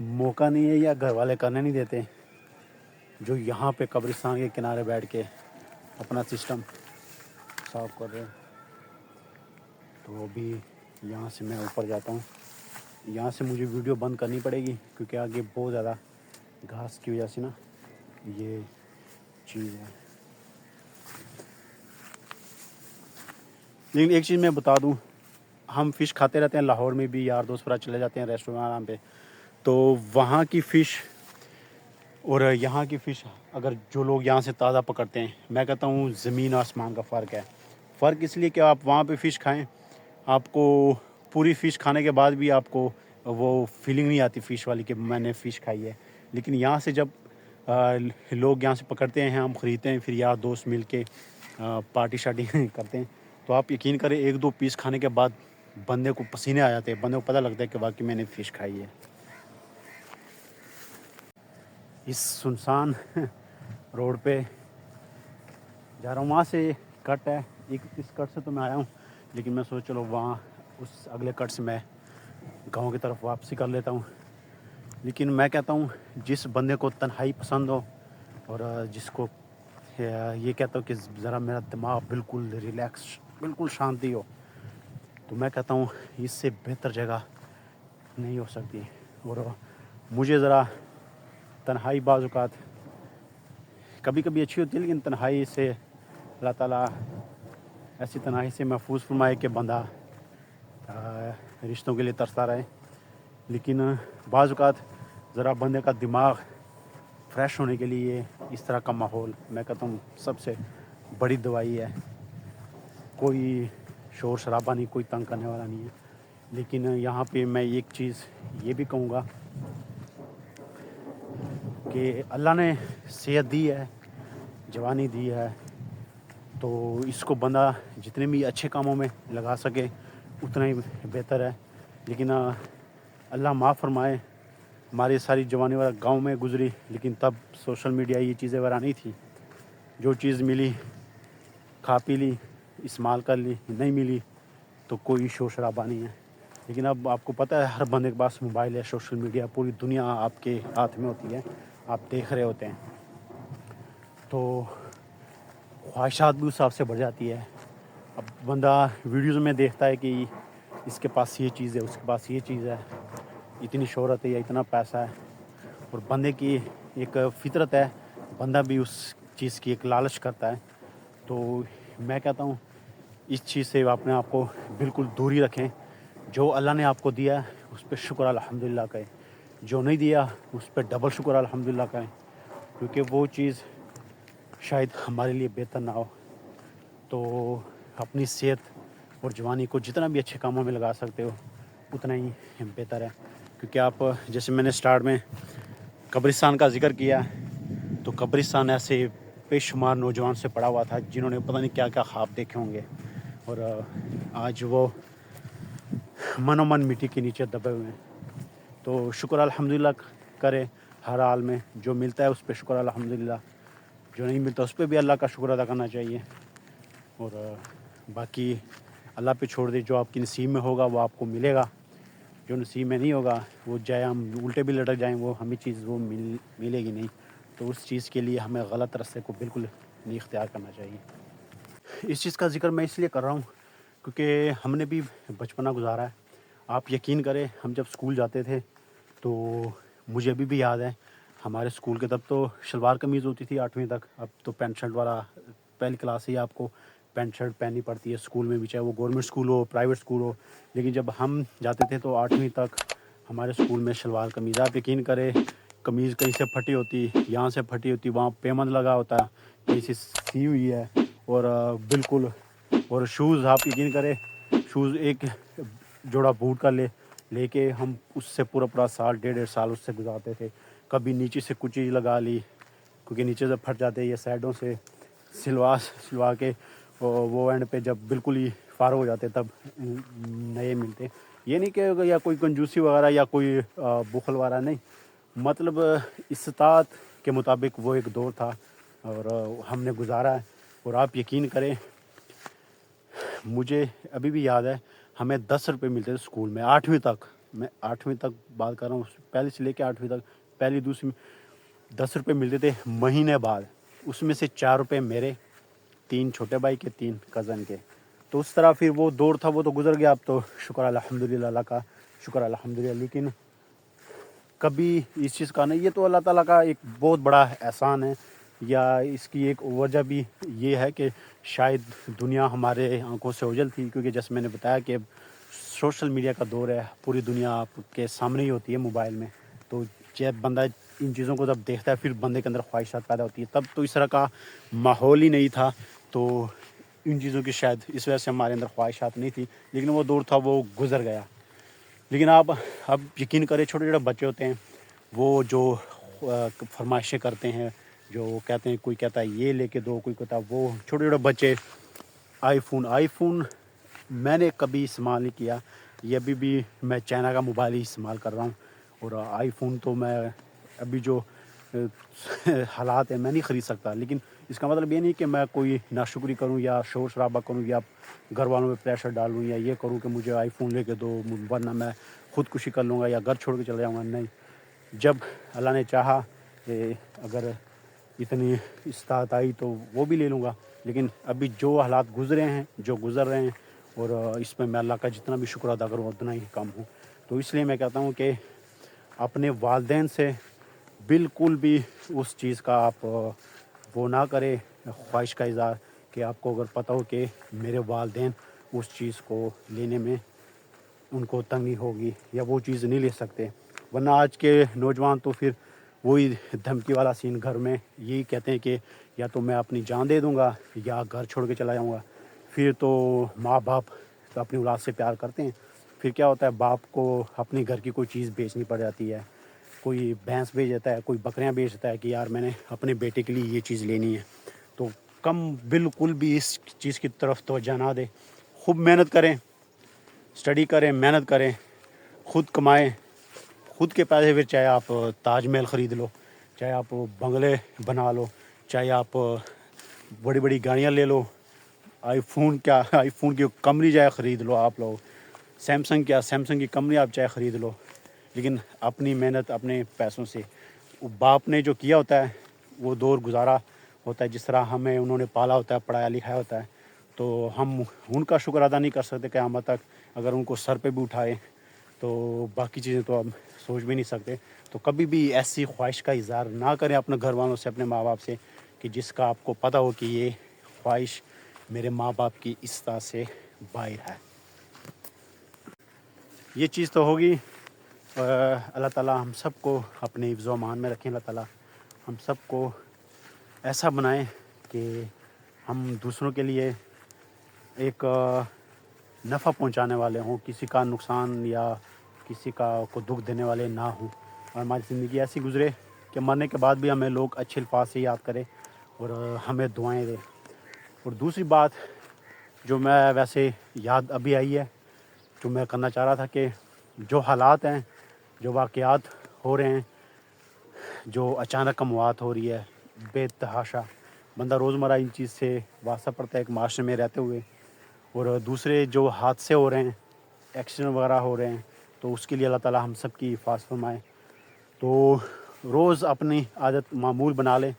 موقع نہیں ہے یا گھر والے کرنے نہیں دیتے، جو یہاں پہ قبرستان کے کنارے بیٹھ کے اپنا سسٹم صاف کر رہے ہیں. تو ابھی یہاں سے میں اوپر جاتا ہوں. یہاں سے مجھے ویڈیو بند کرنی پڑے گی کیونکہ آگے بہت زیادہ گھاس کی وجہ سے نا یہ چیز ہے. لیکن ایک چیز میں بتا دوں، ہم فش کھاتے رہتے ہیں لاہور میں بھی، یار دوست چلے جاتے ہیں ریسٹورینٹ پہ، تو وہاں کی فش اور یہاں کی فش، اگر جو لوگ یہاں سے تازہ پکڑتے ہیں، میں کہتا ہوں زمین آسمان کا فرق ہے. فرق اس لیے کہ آپ وہاں پہ فش کھائیں، آپ کو پوری فش کھانے کے بعد بھی آپ کو وہ فیلنگ نہیں آتی فش والی کہ میں نے فش کھائی ہے. لیکن یہاں سے جب لوگ یہاں سے پکڑتے ہیں، ہم خریدتے ہیں، پھر یار دوست مل کے پارٹی شارٹی کرتے ہیں، تو آپ یقین کریں 1-2 پیس کھانے کے بعد بندے کو پسینے آ جاتے ہیں، بندے کو پتہ لگتا ہے کہ واقعی میں نے فش کھائی ہے. اس سنسان روڈ پہ جا رہا ہوں، وہاں سے کٹ ہے، اس کٹ سے تو میں آیا ہوں، لیکن میں سوچ چلو وہاں اس اگلے کٹ سے میں گاؤں کی طرف واپسی کر لیتا ہوں. لیکن میں کہتا ہوں جس بندے کو تنہائی پسند ہو اور جس کو یہ کہتا ہوں کہ ذرا میرا دماغ بالکل ریلیکس، بالکل شانتی ہو، تو میں کہتا ہوں اس سے بہتر جگہ نہیں ہو سکتی. اور مجھے ذرا تنہائی بعض اوقات کبھی کبھی اچھی ہوتی ہے، لیکن تنہائی سے اللہ تعالیٰ ایسی تنہائی سے محفوظ فرمائے کہ بندہ رشتوں کے لیے ترستا رہے. لیکن بعض اوقات ذرا بندے کا دماغ فریش ہونے کے لیے اس طرح کا ماحول میں کہتا ہوں سب سے بڑی دوائی ہے. کوئی شور شرابہ نہیں، کوئی تنگ کرنے والا نہیں ہے. لیکن یہاں پہ میں ایک چیز یہ بھی کہوں گا کہ اللہ نے صحت دی ہے، جوانی دی ہے، تو اس کو بندہ جتنے بھی اچھے کاموں میں لگا سکے اتنا ہی بہتر ہے. لیکن اللہ معاف فرمائے، ہماری ساری جوانی والا گاؤں میں گزری، لیکن تب سوشل میڈیا یہ چیزیں وغیرہ نہیں تھی. جو چیز ملی کھا پی لی، استعمال کر لی، نہیں ملی تو کوئی شور شرابہ نہیں ہے. لیکن اب آپ کو پتہ ہے ہر بندے کے پاس موبائل ہے، سوشل میڈیا، پوری دنیا آپ کے ہاتھ میں ہوتی ہے، آپ دیکھ رہے ہوتے ہیں، تو خواہشات بھی اس حساب سے بڑھ جاتی ہے. اب بندہ ویڈیوز میں دیکھتا ہے کہ اس کے پاس یہ چیز ہے، اس کے پاس یہ چیز ہے، اتنی شہرت ہے یا اتنا پیسہ ہے، اور بندے کی ایک فطرت ہے، بندہ بھی اس چیز کی ایک لالچ کرتا ہے. تو میں کہتا ہوں اس چیز سے اپنے آپ کو بالکل دوری رکھیں. جو اللہ نے آپ کو دیا ہے اس پہ شکر الحمدللہ کہیں، جو نہیں دیا اس پہ ڈبل شکر الحمدللہ کہیں، کیونکہ وہ چیز شاید ہمارے لیے بہتر نہ ہو. تو اپنی صحت اور جوانی کو جتنا بھی اچھے کاموں میں لگا سکتے ہو اتنا ہی بہتر ہے. کیونکہ آپ جیسے میں نے سٹارٹ میں قبرستان کا ذکر کیا، تو قبرستان ایسے بے شمار نوجوان سے پڑا ہوا تھا جنہوں نے پتہ نہیں کیا کیا خواب دیکھے ہوں گے، اور آج وہ من و من مٹی کے نیچے دبے ہوئے ہیں. تو شکر الحمدللہ کرے ہر حال میں، جو ملتا ہے اس پہ شکر الحمدللہ، جو نہیں ملتا اس پہ بھی اللہ کا شکر ادا کرنا چاہیے. اور باقی اللہ پہ چھوڑ دے، جو آپ کی نصیب میں ہوگا وہ آپ کو ملے گا، جو نصیب میں نہیں ہوگا وہ چاہے ہم الٹے بھی لٹک جائیں وہ ہمیں چیز وہ ملے گی نہیں. تو اس چیز کے لیے ہمیں غلط راستے کو بالکل نہیں اختیار کرنا چاہیے. اس چیز کا ذکر میں اس لیے کر رہا ہوں کیونکہ ہم نے بھی بچپنا گزارا ہے. آپ یقین کریں ہم جب اسکول جاتے تھے تو مجھے ابھی بھی یاد ہے، ہمارے اسکول کے تب تو شلوار قمیض ہوتی تھی 8ویں تک، اب تو پینٹ شرٹ والا پہلی کلاس سے ہی آپ کو پینٹ شرٹ پہننی پڑتی ہے اسکول میں بھی، چاہے وہ گورنمنٹ اسکول ہو پرائیویٹ اسکول ہو. لیکن جب ہم جاتے تھے تو 8ویں تک ہمارے اسکول میں شلوار قمیض. آپ یقین کریں قمیض کہیں سے پھٹی ہوتی، یہاں سے پھٹی ہوتی، وہاں پیمند لگا ہوتا، کہیں سے سی ہوئی ہے، اور بالکل. اور شوز آپ یقین کریں، شوز ایک جوڑا بوٹ کا لے کے ہم اس سے پورا سال 1.5 سال اس سے گزارتے تھے. کبھی نیچے سے کچھ چیز لگا لی کیونکہ نیچے سے پھٹ جاتے، یا سائڈوں سے سلوا کے وہ اینڈ پہ جب بالکل ہی فارغ ہو جاتے تب نئے ملتے. یہ نہیں کہ یا کوئی کنجوسی وغیرہ یا کوئی بخل وغیرہ، نہیں، مطلب استطاعت کے مطابق وہ ایک دور تھا اور ہم نے گزارا ہے. اور آپ یقین کریں مجھے ابھی بھی یاد ہے ہمیں 10 روپے ملتے تھے اسکول میں 8ویں تک. میں 8ویں تک بات کر رہا ہوں, پہلی سے لے کے 8ویں تک, پہلی دوسری میں 10 روپے ملتے تھے مہینے بعد, اس میں سے 4 روپے میرے, 3 چھوٹے بھائی کے, 3 کزن کے. تو اس طرح پھر وہ دور تھا, وہ تو گزر گیا. اب تو شکر الحمدللہ, اللہ کا شکر الحمدللہ. لیکن کبھی اس چیز کا نہیں, یہ تو اللہ تعالیٰ کا ایک بہت بڑا احسان ہے, یا اس کی ایک وجہ بھی یہ ہے کہ شاید دنیا ہمارے آنکھوں سے اوجھل تھی, کیونکہ جیسے میں نے بتایا کہ سوشل میڈیا کا دور ہے, پوری دنیا آپ کے سامنے ہی ہوتی ہے موبائل میں. تو جب بندہ ان چیزوں کو جب دیکھتا ہے, پھر بندے کے اندر خواہشات پیدا ہوتی ہے. تب تو اس طرح کا ماحول ہی نہیں تھا, تو ان چیزوں کی شاید اس وجہ سے ہمارے اندر خواہشات نہیں تھی. لیکن وہ دور تھا, وہ گزر گیا. لیکن آپ اب یقین کریں, چھوٹے چھوٹے بچے ہوتے ہیں, وہ جو فرمائشیں کرتے ہیں, جو کہتے ہیں, کوئی کہتا ہے یہ لے کے دو, کوئی کہتا ہے وہ. چھوٹے چھوٹے بچے آئی فون میں نے کبھی استعمال نہیں کیا, یہ ابھی بھی میں چائنا کا موبائل ہی استعمال کر رہا ہوں. اور آئی فون تو میں ابھی جو حالات ہیں میں نہیں خرید سکتا. لیکن اس کا مطلب یہ نہیں کہ میں کوئی ناشکری کروں یا شور شرابہ کروں یا گھر والوں پہ پریشر ڈالوں یا یہ کروں کہ مجھے آئی فون لے کے دو, ورنہ میں خودکشی کر لوں گا یا گھر چھوڑ کے چلے جاؤں گا. نہیں, جب اللہ نے چاہا کہ اگر اتنی استطاعت آئی تو وہ بھی لے لوں گا. لیکن ابھی جو حالات گزرے ہیں, جو گزر رہے ہیں, اور اس میں اللہ کا جتنا بھی شکر ادا کروں اتنا ہی کم ہوں. تو اس لیے میں کہتا ہوں کہ اپنے والدین سے بالکل بھی اس چیز کا آپ وہ نہ کرے, خواہش کا اظہار, کہ آپ کو اگر پتہ ہو کہ میرے والدین اس چیز کو لینے میں ان کو تنگی ہوگی یا وہ چیز نہیں لے سکتے. ورنہ آج کے نوجوان تو پھر وہی دھمکی والا سین, گھر میں یہی کہتے ہیں کہ یا تو میں اپنی جان دے دوں گا یا گھر چھوڑ کے چلا جاؤں گا. پھر تو ماں باپ تو اپنی اولاد سے پیار کرتے ہیں, پھر کیا ہوتا ہے, باپ کو اپنی گھر کی کوئی چیز بیچنی پڑ جاتی ہے. کوئی بھینس بیچ دیتا ہے, کوئی بکریاں بیچ دیتا ہے کہ یار میں نے اپنے بیٹے کے لیے یہ چیز لینی ہے. تو کم بالکل بھی اس چیز کی طرف توجہ نہ دے, خوب محنت کریں, اسٹڈی کریں, محنت کریں, خود کمائیں, خود کے پیسے پھر چاہے آپ تاج محل خرید لو, چاہے آپ بنگلے بنا لو, چاہے آپ بڑی بڑی گاڑیاں لے لو, آئی فون کی کمری چاہے خرید لو آپ لوگ, سیمسنگ کی کمری آپ چاہے خرید لو. لیکن اپنی محنت اپنے پیسوں سے, باپ نے جو کیا ہوتا ہے وہ دور گزارا ہوتا ہے, جس طرح ہمیں انہوں نے پالا ہوتا ہے, پڑھایا لکھایا ہوتا ہے, تو ہم ان کا شکر ادا نہیں کر سکتے قیامت تک. اگر ان کو سر پہ بھی اٹھائے تو باقی چیزیں تو ہم سوچ بھی نہیں سکتے. تو کبھی بھی ایسی خواہش کا اظہار نہ کریں اپنے گھر والوں سے, اپنے ماں باپ سے, کہ جس کا آپ کو پتہ ہو کہ یہ خواہش میرے ماں باپ کی استطاع سے باہر ہے. یہ چیز تو ہوگی. اللہ تعالیٰ ہم سب کو اپنے حفظ و امان میں رکھیں. اللہ تعالیٰ ہم سب کو ایسا بنائیں کہ ہم دوسروں کے لیے ایک نفع پہنچانے والے ہوں, کسی کا نقصان یا کسی کو دکھ دینے والے نہ ہوں, اور ہماری زندگی ایسی گزرے کہ مرنے کے بعد بھی ہمیں لوگ اچھے الفاظ سے یاد کریں اور ہمیں دعائیں دیں. اور دوسری بات جو میں ویسے یاد ابھی آئی ہے, جو میں کرنا چاہ رہا تھا, کہ جو حالات ہیں, جو واقعات ہو رہے ہیں, جو اچانک اموات ہو رہی ہے بے تحاشا, بندہ روزمرہ ان چیز سے واسطہ پڑتا ہے ایک معاشرے میں رہتے ہوئے. اور دوسرے جو حادثے ہو رہے ہیں, ایکسیڈنٹ وغیرہ ہو رہے ہیں, تو اس کے لیے اللہ تعالیٰ ہم سب کی حفاظت فرمائے. تو روز اپنی عادت معمول بنا لیں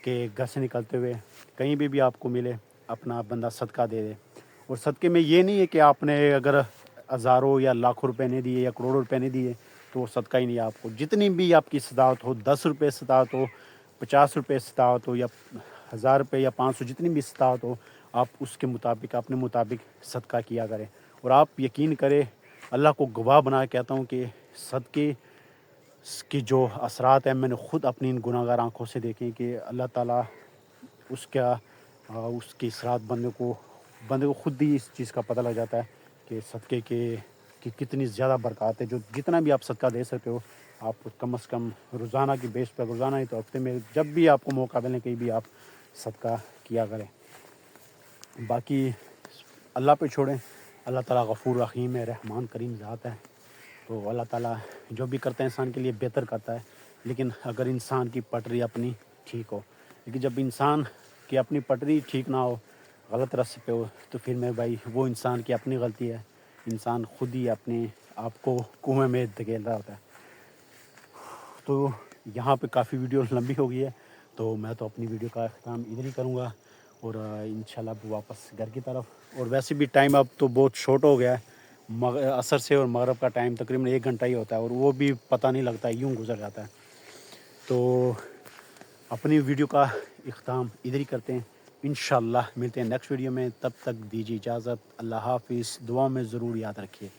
کہ گھر سے نکلتے ہوئے کہیں بھی آپ کو ملے اپنا بندہ صدقہ دے دے. اور صدقے میں یہ نہیں ہے کہ آپ نے اگر ہزاروں یا لاکھوں روپے نہیں دیے یا کروڑوں روپے نہیں دیے تو وہ صدقہ ہی نہیں ہے. آپ کو جتنی بھی آپ کی استطاعت ہو, 10 روپے استطاعت ہو, 50 روپے استطاعت ہو, یا 1000 روپے یا 500, جتنی بھی استطاعت ہو, آپ اس کے مطابق اپنے مطابق صدقہ کیا کریں. اور آپ یقین کریں, اللہ کو گواہ بنا کے کہتا ہوں کہ صدقے کی جو اثرات ہیں میں نے خود اپنی ان گناہ گار آنکھوں سے دیکھیں, کہ اللہ تعالیٰ اس کی اثرات بندے کو خود ہی اس چیز کا پتہ لگ جاتا ہے کہ صدقے کی کتنی زیادہ برکات ہے. جو جتنا بھی آپ صدقہ دے سکتے ہو, آپ کم از کم روزانہ کی بیس پر, روزانہ ہی تو ہفتے میں جب بھی آپ کو موقع ملے کہیں بھی آپ صدقہ کیا کریں. باقی اللہ پہ چھوڑیں, اللہ تعالیٰ غفور رحیم ہے, رحمان کریم ذات ہے. تو اللہ تعالیٰ جو بھی کرتا ہے انسان کے لیے بہتر کرتا ہے. لیکن اگر انسان کی پٹری اپنی ٹھیک ہو, لیکن جب انسان کی اپنی پٹری ٹھیک نہ ہو, غلط راستے پہ ہو, تو پھر میں بھائی وہ انسان کی اپنی غلطی ہے. انسان خود ہی اپنے آپ کو کنویں میں دھکیل رہا ہوتا ہے. تو یہاں پہ کافی ویڈیو لمبی ہو گئی ہے تو میں تو اپنی ویڈیو کا اختتام ادھر ہی کروں گا اور انشاءاللہ اب واپس گھر کی طرف. اور ویسے بھی ٹائم اب تو بہت شارٹ ہو گیا ہے, عصر سے اور مغرب کا ٹائم تقریباً 1 گھنٹہ ہی ہوتا ہے اور وہ بھی پتہ نہیں لگتا, یوں گزر جاتا ہے. تو اپنی ویڈیو کا اختتام ادھر ہی کرتے ہیں. انشاءاللہ ملتے ہیں نیکسٹ ویڈیو میں, تب تک دیجیے اجازت. اللہ حافظ. دعا میں ضرور یاد رکھیے.